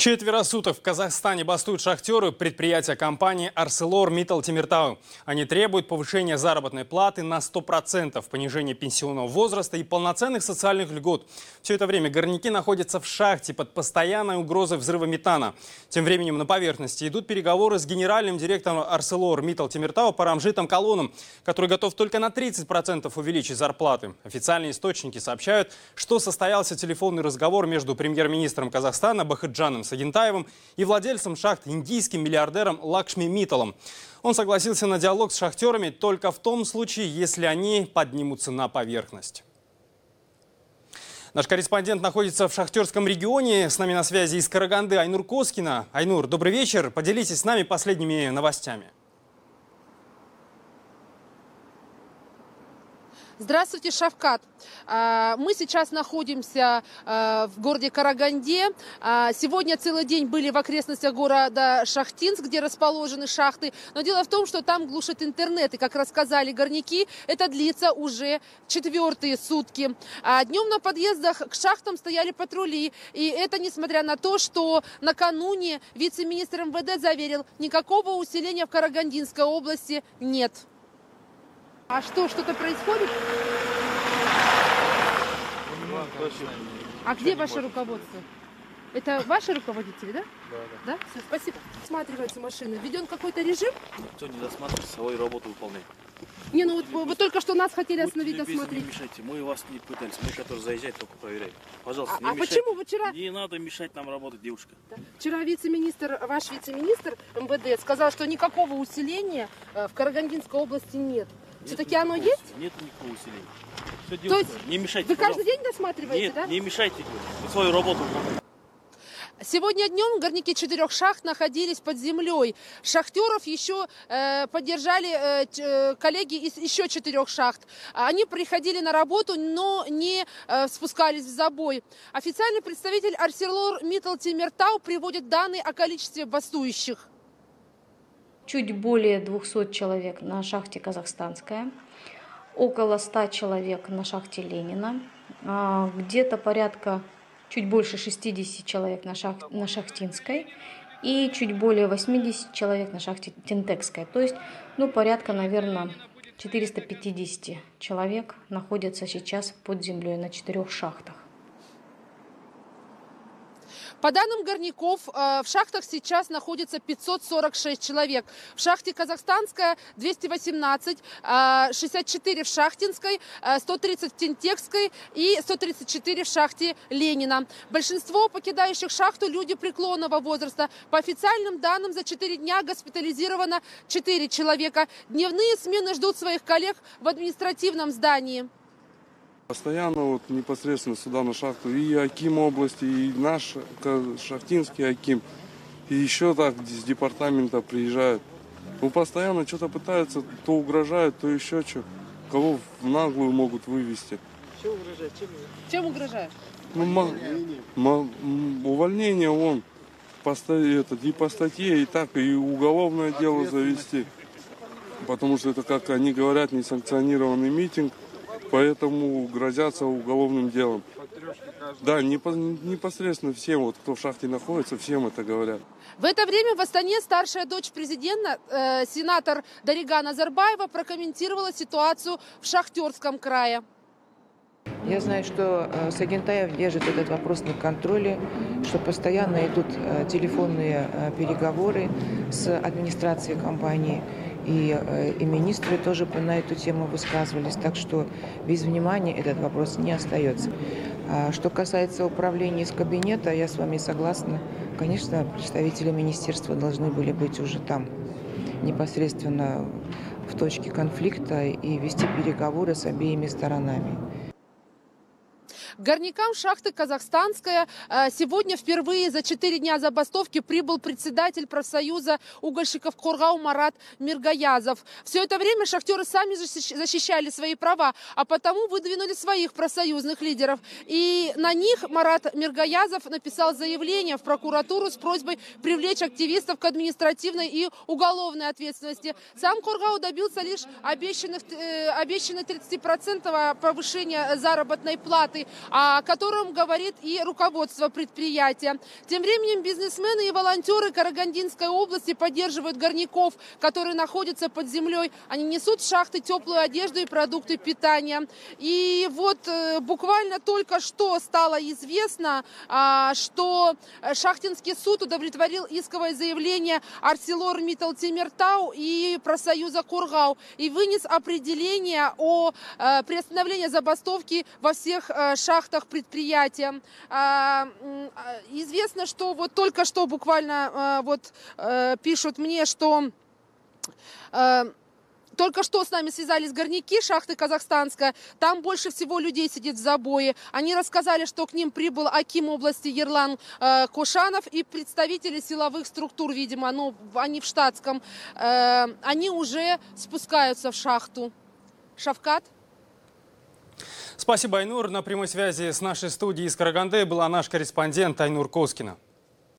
Четверо суток в Казахстане бастуют шахтеры предприятия компании ArcelorMittal Темиртау. Они требуют повышения заработной платы на 100%, понижения пенсионного возраста и полноценных социальных льгот. Все это время горняки находятся в шахте под постоянной угрозой взрыва метана. Тем временем на поверхности идут переговоры с генеральным директором ArcelorMittal Темиртау Парамжитом Калоном, который готов только на 30% увеличить зарплаты. Официальные источники сообщают, что состоялся телефонный разговор между премьер-министром Казахстана Бахытжаном Сагентаевым и владельцем шахт индийским миллиардером Лакшми Митталом. Он согласился на диалог с шахтерами только в том случае, если они поднимутся на поверхность. Наш корреспондент находится в шахтерском регионе. С нами на связи из Караганды Айнур Коскина. Айнур, добрый вечер. Поделитесь с нами последними новостями. Здравствуйте, Шавкат. Мы сейчас находимся в городе Караганде. Сегодня целый день были в окрестностях города Шахтинск, где расположены шахты. Но дело в том, что там глушит интернет. И, как рассказали горняки, это длится уже 4-е сутки. Днем на подъездах к шахтам стояли патрули. И это несмотря на то, что накануне вице-министр МВД заверил, никакого усиления в Карагандинской области нет. А что, что-то происходит? А где ваше руководство? Это ваши руководители, да? Да. Все, спасибо. Осматривается машина. Введен какой-то режим? Никто не досматривает, свою работу выполняет. Не, ну вот вы только что нас хотели остановить, Не осмотреть. мешайте, мы вас не пытались, мы, которые заезжать, только проверяем. Пожалуйста, не А мешайте. почему вы вчера... Не надо мешать нам работать, девушка. Да. Вчера вице-министр, ваш вице-министр МВД сказал, что никакого усиления в Карагандинской области нет. Все-таки оно есть? Нет никакого усиления. Все, То есть не мешайте, вы пожалуйста. каждый день досматриваете, Нет, да? не мешайте, вы свою работу выполняете. Сегодня днем горняки 4 шахт находились под землей. Шахтеров еще поддержали коллеги из еще 4 шахт. Они приходили на работу, но не спускались в забой. Официальный представитель ArcelorMittal Темиртау приводит данные о количестве бастующих. Чуть более 200 человек на шахте «Казахстанская», около 100 человек на шахте «Ленина», где-то порядка чуть больше 60 человек на Шахтинской и чуть более 80 человек на шахте Тентекской. То есть, порядка, наверное, 450 человек находятся сейчас под землей на 4 шахтах. По данным горняков, в шахтах сейчас находится 546 человек. В шахте «Казахстанская» 218, 64 в Шахтинской, 130 в Тентекской и 134 в шахте «Ленина». Большинство покидающих шахту люди преклонного возраста. По официальным данным, за 4 дня госпитализировано 4 человека. Дневные смены ждут своих коллег в административном здании. Постоянно непосредственно сюда на шахту и Аким области, и наш шахтинский Аким, и еще так с департамента приезжают. Постоянно что-то пытаются, то угрожают, то еще что. Кого в наглую могут вывести. Чем угрожают? Чем угрожают? Увольнение и по статье, и так, и уголовное дело завести. Потому что это, как они говорят, несанкционированный митинг. Поэтому грозятся уголовным делом. Да, непосредственно всем, кто в шахте находится, всем это говорят. В это время в Астане старшая дочь президента, сенатор Дарига Назарбаева, прокомментировала ситуацию в Шахтерском крае. Я знаю, что Сагентаев держит этот вопрос на контроле, что постоянно идут телефонные переговоры с администрацией компании. И министры тоже на эту тему высказывались, так что без внимания этот вопрос не остается. Что касается управления из кабинета, я с вами согласна. Конечно, представители министерства должны были быть уже там, непосредственно в точке конфликта и вести переговоры с обеими сторонами. Горнякам шахты «Казахстанская» сегодня впервые за 4 дня забастовки прибыл председатель профсоюза угольщиков Коргау Марат Миргаязов. Все это время шахтеры сами защищали свои права, а потому выдвинули своих профсоюзных лидеров. И на них Марат Миргаязов написал заявление в прокуратуру с просьбой привлечь активистов к административной и уголовной ответственности. Сам Коргау добился лишь обещанной 30% повышения заработной платы. о котором говорит и руководство предприятия. Тем временем бизнесмены и волонтеры Карагандинской области поддерживают горняков, которые находятся под землей. Они несут в шахты теплую одежду и продукты питания. И вот буквально только что стало известно, что Шахтинский суд удовлетворил исковое заявление ArcelorMittal Темиртау и профсоюза Кургау и вынес определение о приостановлении забастовки во всех шахтах предприятия. Известно, что вот только что буквально пишут мне, что только что с нами связались горняки шахты Казахстанская. Там больше всего людей сидит в забое. Они рассказали, что к ним прибыл аким области Ерлан Кошанов и представители силовых структур, видимо, они в штатском. Они уже спускаются в шахту. Шавкат? Спасибо, Айнур. На прямой связи с нашей студией из Караганды была наш корреспондент Айнур Коскина.